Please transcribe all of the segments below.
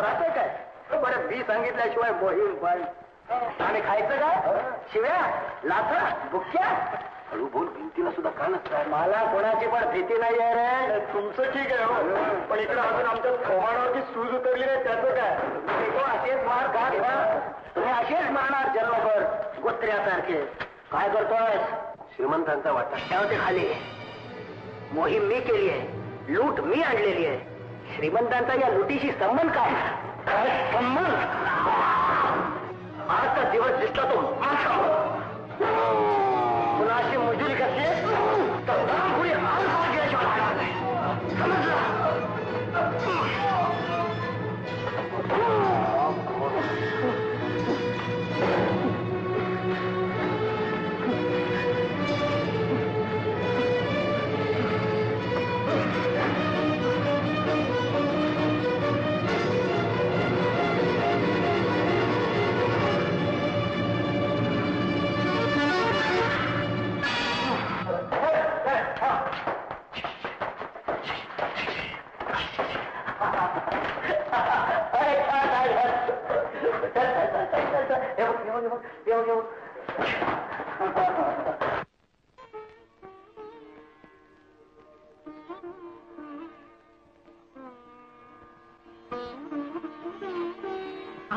राहतोय काय? बरं मी सांगितल्याशिवाय मोहीम पण आणि खायचं काय? शिव्या, लाथा, बुक्क्या? हळू बोल, भिंतीला सुद्धा का नसतं? मला कोणाची पण भीती नाही आहे रे. तुमचं ठीक आहे हो, पण इकडे अजून आमच्या थोबाडावरची सूज उतरली नाही त्याचं काय? असेच मार का घ्या, तुम्ही असेच मारणार जन्मभर गोत्र्यासारखे. काय करतोय? श्रीमंतांचा वाटा ठेवते खाली. मोहीम मी केली आहे, लूट मी आणलेली आहे. श्रीमंतांचा या लुटीशी संबंध काय? संबंध? आजचा दिवस दिसला तो कुणाची मजुरी कशी तर पुढे समजला.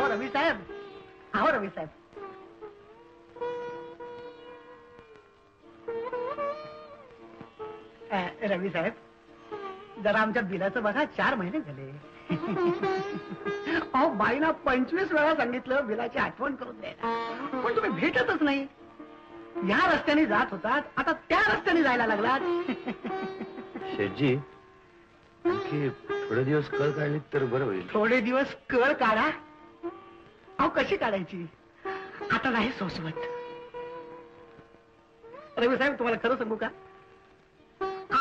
रवी साहेब, अहो रवी साहेब, रवी साहेब, जरा आमच्या बिलाचं बघा, 4 महिने झाले. अहो बाईना 25 वेळा सांगितलं बिलाची आठवण करून द्यायला, पण तुम्ही भेटतच नाही. या रस्त्याने जात होतात, आता त्या रस्त्याने जायला लागलात. शेठजी, आणखी थोडे दिवस कळ काढली तर बरं होईल. थोडे दिवस कळ काढा? अहो कशी काढायची? आता नाही सोसवत. रवी साहेब, तुम्हाला खरं सांगू का,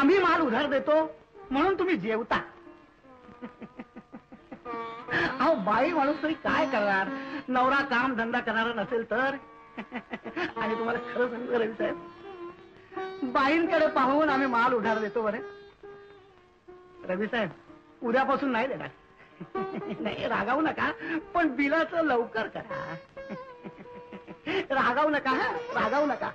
आम्ही माल उधार देतो म्हणून तुम्ही जेवता. अहो बाई माणूस तरी काय करणार, नवरा काम धंदा करणारा नसेल तर. आणि तुम्हाला खरं सांगू रवी साहेब, बाईंकडे पाहून आम्ही माल उधार देतो. बरे रवी साहेब, उद्यापासून नाही देणार. नाही, रागावू नका, पण बिलाचं लवकर करा. रागावू नका, रागावू नका.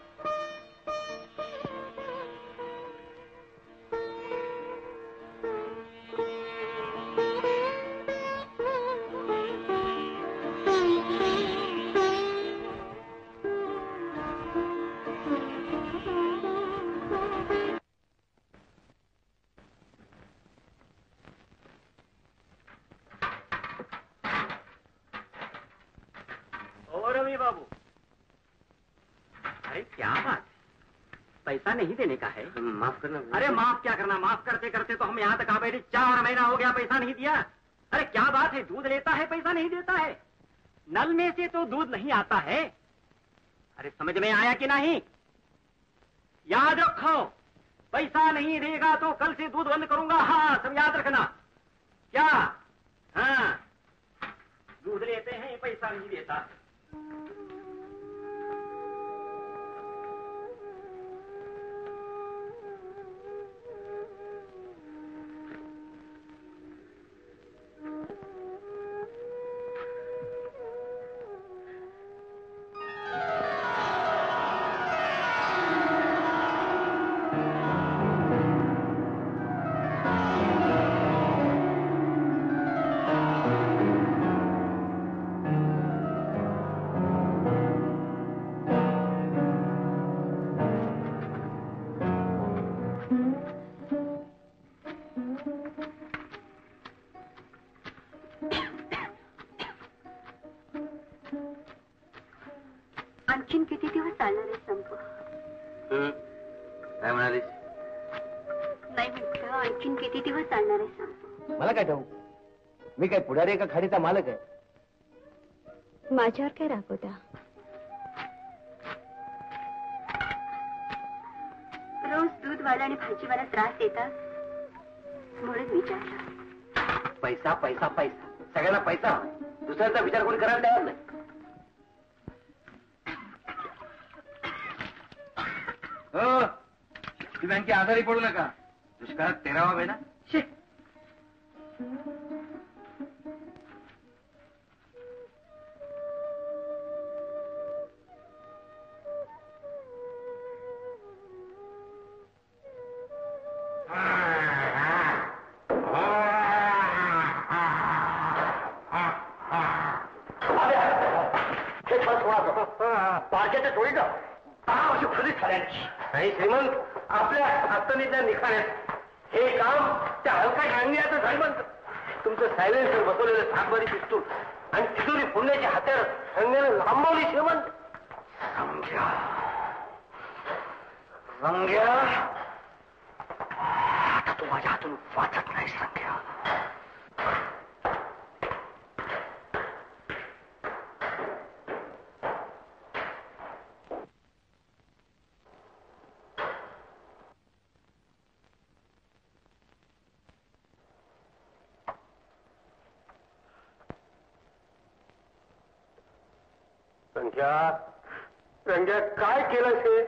बाबू, अरे क्या बात, पैसा नहीं देने का है? माफ करना। अरे माफ क्या करना, माफ करते करते तो हम यहाँ तक आ बैठे, 4 महीना हो गया पैसा नहीं दिया। अरे क्या बात है, दूध लेता है पैसा नहीं देता है, नल में से तो दूध नहीं आता है। अरे समझ में आया कि नहीं? याद रखो, पैसा नहीं देगा तो कल से दूध बंद करूंगा। हाँ, सब याद रखना। क्या? हाँ, दूध लेते हैं, पैसा नहीं देता। आणखीन किती दिवस चालणार आहे संप? काय म्हणालीस? नाही म्हटलं, आणखीन किती दिवस चालणार आहे संप? मला काय ठाऊक, मी काय पुढारी का खाडीचा मालक आहे? माझ्यावर काय रागवता? रोज दूधवाला आणि भाजीवाला त्रास देतात म्हणून विचारलं. पैसा पैसा पैसा, सगळ्यांना पैसा, दुसऱ्याचा विचार कोणी करायला तयार नाही. हो, ती बँके आजारी पडू नका, दुष्काळात 13वा महिना. पार्ट्याच्या थोडी ना 10 वर्ष खरीच झाल्यांची नाही श्रीमंत आपल्या अडचणीतल्या निखाण्यात हे काम त्या हलका शांगण्याचं श्रीमंत तुमचं सायलेन्सर बसवलेलं सातबारी पिस्तूल आणि तिजोरी फोडण्याची हात्यार संघ्यानं लांबवली श्रीमंत रंग्या रंग्या आता तू माझ्या हातून वाचत नाहीस रंग्या रंग्या काय केलं हे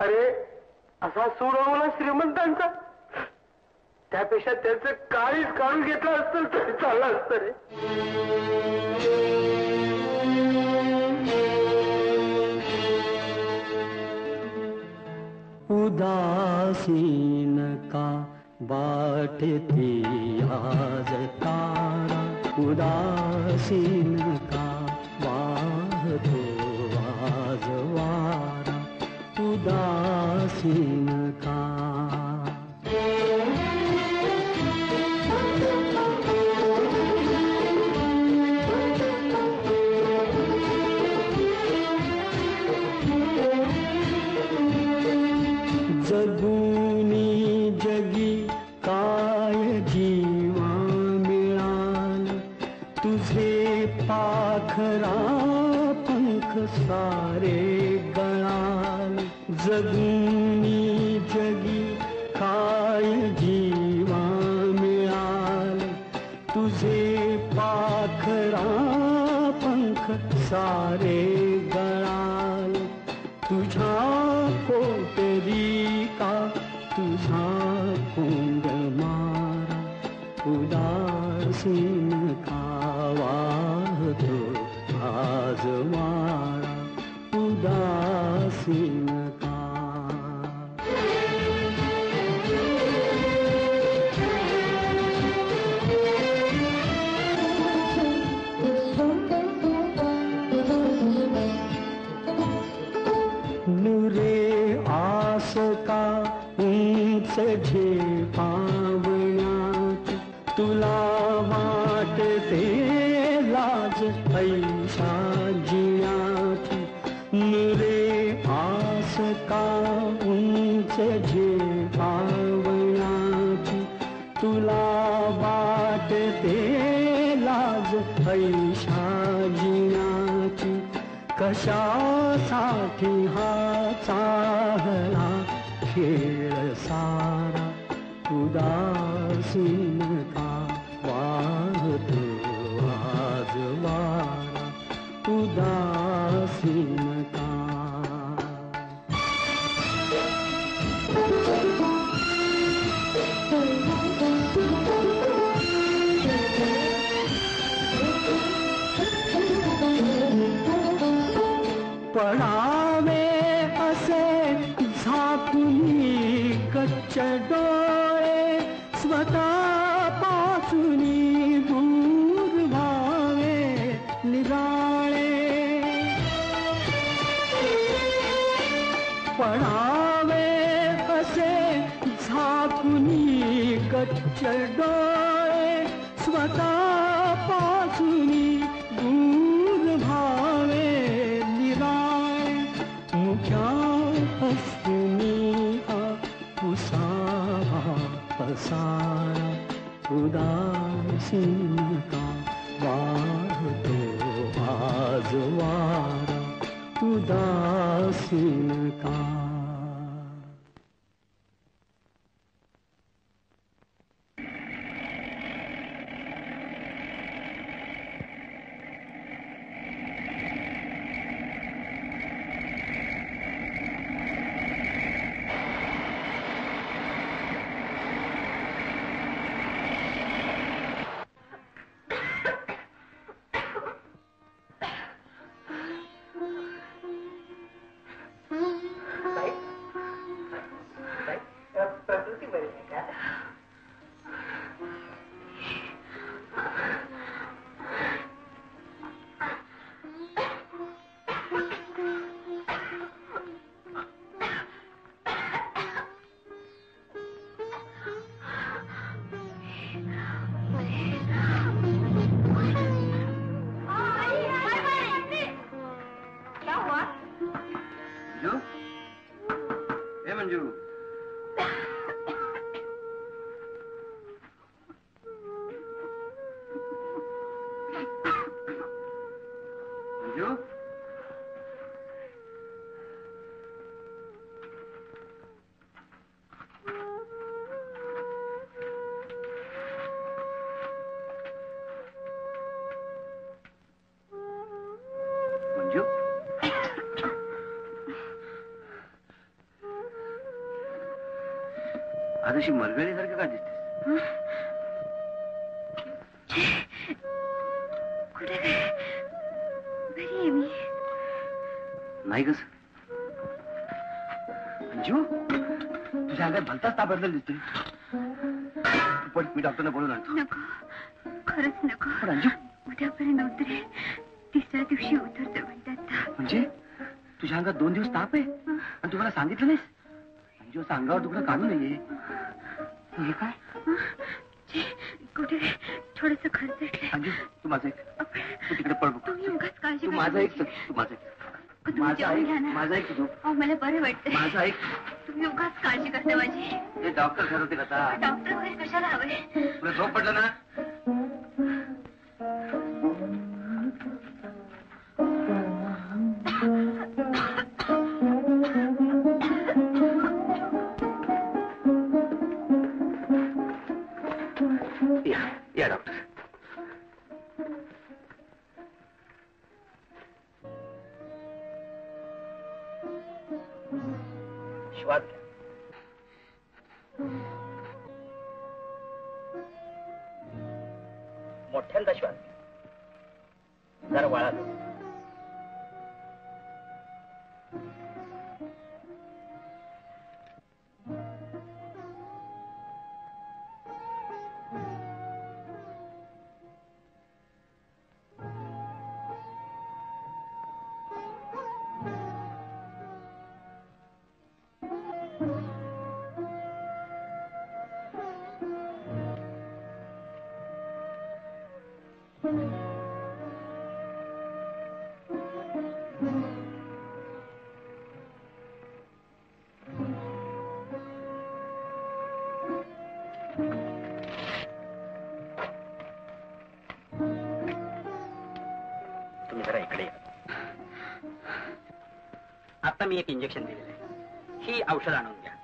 अरे असा सूर मला श्रीमंतांचा त्यापेक्षा त्याचं काळीच काढून घेतलं असतं तरी चाललं असतं रे उदासीन का बाटती आज तारा उदासीन का वाहतो आज वारा उदासीन का जगुनी जगी काय जीवा मिळाल तुझे पाखरा पंख सारे गळाल जगुनी जगी काय जीवा मिळाल तुझे पाखरा पंख सारे गळाल तुझा कोटरी का तुझा कुंड मारा उदासीन का वाहतो आज वारा उदासीन का नुरे आस का उंच झेपावण्यात तुला वाटते लाज ऐशा जिण्यात नुरे आस का उंच झेपावण्यात तुला वाटते लाज ऐशा जिण्यात कशासाठी हा चाहला खेळ सारा उदासीन का वाहतो आज वारा उदासीन का पडावे असे झाकुनी कच्च डोळे स्वतःपासून दूर व्हावे निराळे पडावे असे झाकुनी कच्च डोळे स्वतःपासून दूर व्हावे मुख्या हस्तनी पुसावा पसारा उदासीन का वाहतो आज वारा उदासीन का आज अशी मरगळीसारखं का दिसते? कुठे काय? घरी आहे मी. नाही कस अंजू, तुझ्या अंगात भलताच ताप बदल दिसतोय. पण मी डॉक्टरला बोलून आणतो. नको, खरंच नको. पण अंजू, उद्यापर्यंत उतरेल, तिसऱ्या दिवशी उतरतो म्हणतात. म्हणजे तुझ्या अंगात 2 दिवस ताप आहे आणि तुम्हाला सांगितलं नाहीस? अंजू, असं अंगावर दुखणं काढू नये. हे काय? कुठे थोडस खर्च. अंजू, तू माझं ऐक. तू तिकडे पळ बघ. तुम्ही उगाच काळजी तू माझं ऐक. तू माझं ऐक. माझं ऐक. माझं ऐक तुझं. मला बरं वाटतं. माझं ऐक. तुम्ही उगाच काळजी करता माझी. हे डॉक्टर ठरवते का? डॉक्टर वगैरे कशाला हवे? तुला झोप पडलं ना? या डॉक्टर. श्वास घ्या. मोठ्यांदा श्वास घ्या. जरा वळा. तुम्ही जरा इकडे या. आता मी एक इंजेक्शन दिलेलं आहे. ही औषध आणून घ्या.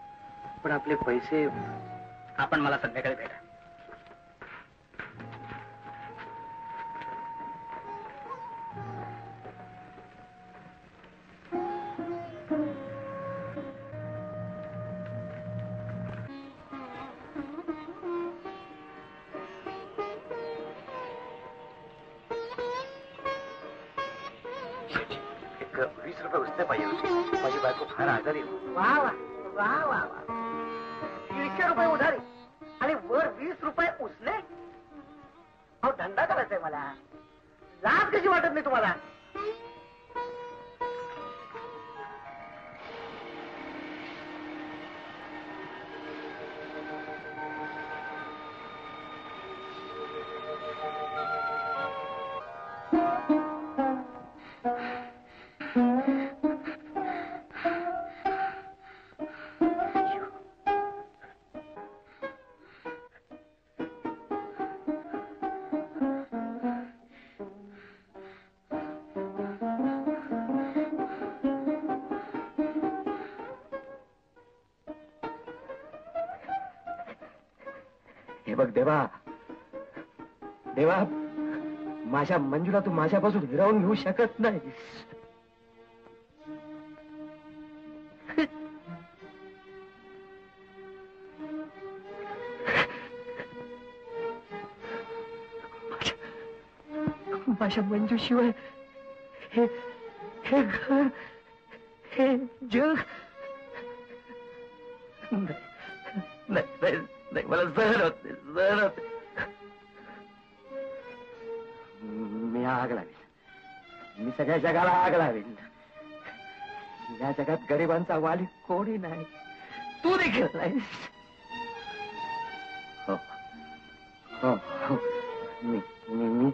पण आपले पैसे? आपण मला संध्याकाळी भेटा. एक 20 रुपये उसने पाहिजे होते. माझी बायको फार आजारी. वा वा वा वा वा. 100 रुपये उधारी आणि वर 20 रुपये उसने. अहो, धंदा करायचाय मला. लाज कशी वाटत नाही तुम्हाला? हे बघ देवा, देवा, माझ्या मंजूला तू माझ्यापासून हिरावून घेऊ शकत नाहीस. माझ्या मंजू शिवाय हे हे घर, हे जग नाही, नाही, नाही, मला सहन होत नाही, सहन होत नाही. मी आग लावेन. मी सगळ्या जगाला आग लावेन. या जगात गरिबांचा वाली कोणी नाही. तू देखील नाहीस. हो हो हो. मी मी मी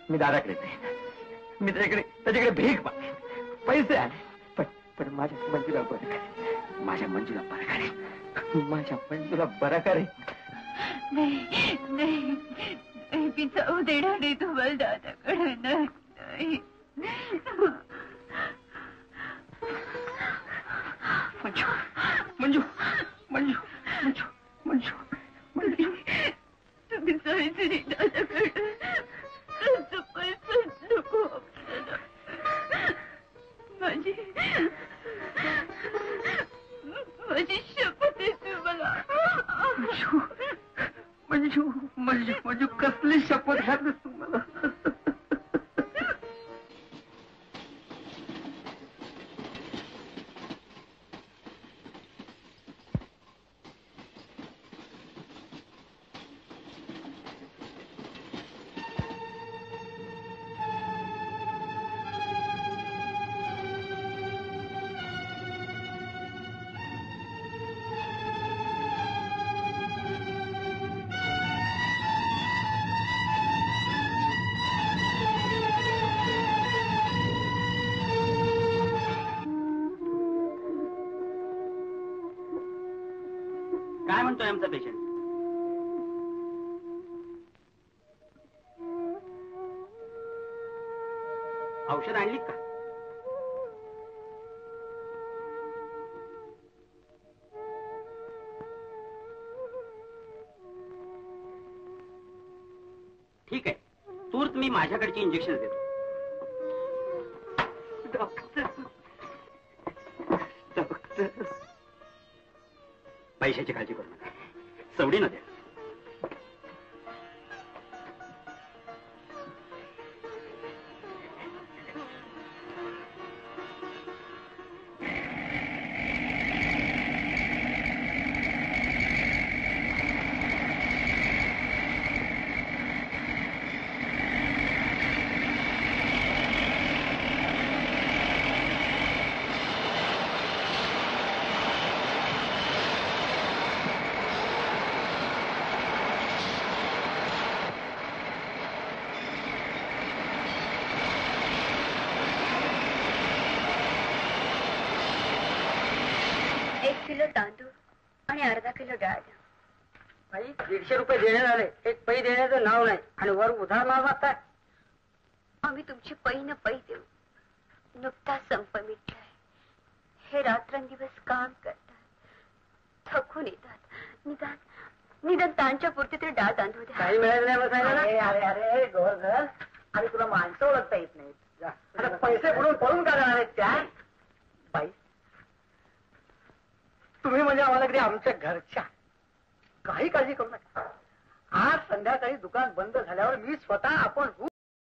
मी दादाकडे जाईन. मी त्याच्याकडे भीक मागेन. पैसे आले पण माझ्या मंजूला बरं करेन. माझ्या मंजूला बरं करेन. माझ्या मंजूला बरं करेन. नाही नाही, मी जाऊ देणार नाही तुम्हाला दादाकडे. नाही. मंजू मंजू मंजू मंजू मंजू मंजू, तुम्ही जायचं नाही दादाकडे. पैसा नको आपल्याला. माझी शपथ आहे तुम्हाला. मंजू कसली शपथ घातली तुम्हाला. काय म्हणतोय आमचा पेशंट? औषध आणलीत का? ठीक आहे, तूर्त मी माझ्याकडची इंजेक्शन देतो. पैशाची काळजी करू नका, सवडी न द्या. किलो तांदूळ आणि अर्धा किलो डाळ. बाई 150 रुपये देण्यात आले, एक पै देण्याचं नाव नाही आणि वर उधार मागताय. आम्ही तुमची पै न पै देऊ. नुकताच संप मिटलाय. हे रात्रंदिवस काम करतात, थकून येतात. निदान तांच्या पुरती तरी डाळ तांदूळ द्या. काही मिळालं नाही बसायला. अरे अरे गोरधन, आणि तुला माणसं ओळखता येत नाहीत. आता पैसे बुडून पळून का जाणार आहेत त्या? बाई तुम्ही म्हणजे आम्हाला कधी आमच्या घरच्या. काही काळजी करू नका. आज संध्याकाळी दुकान बंद झाल्यावर मी स्वतः आपण